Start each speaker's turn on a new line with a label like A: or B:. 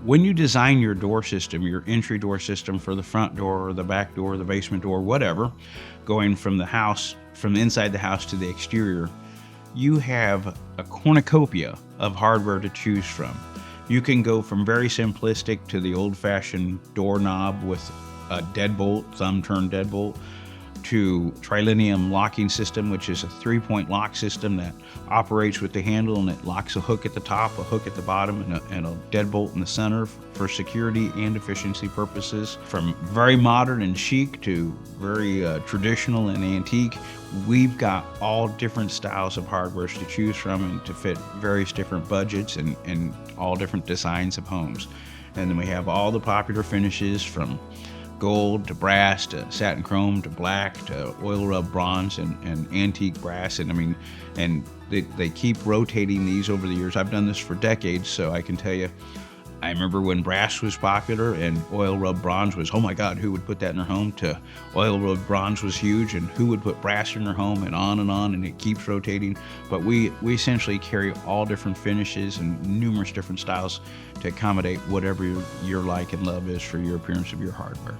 A: When you design your door system, your entry door system for the front door or the back door, the basement door, whatever, going from the house, from inside the house to the exterior, you have a cornucopia of hardware to choose from. You can go from very simplistic to the old-fashioned doorknob with a deadbolt, thumb-turn deadbolt, to trilinium locking system, which is a 3-point lock system that operates with the handle, and it locks a hook at the top, a hook at the bottom, and a deadbolt in the center for security and efficiency purposes. From very modern and chic to very traditional and antique, we've got all different styles of hardware to choose from and to fit various different budgets and all different designs of homes. And then we have all the popular finishes from gold to brass to satin chrome to black to oil rub bronze and antique brass. And they keep rotating these over the years. I've done this for decades, so I can tell you, I remember when brass was popular and oil rub bronze was, oh my God, who would put that in their home, to oil rub bronze was huge and who would put brass in their home, and it keeps rotating. But we essentially carry all different finishes and numerous different styles to accommodate whatever your like and love is for your appearance of your hardware.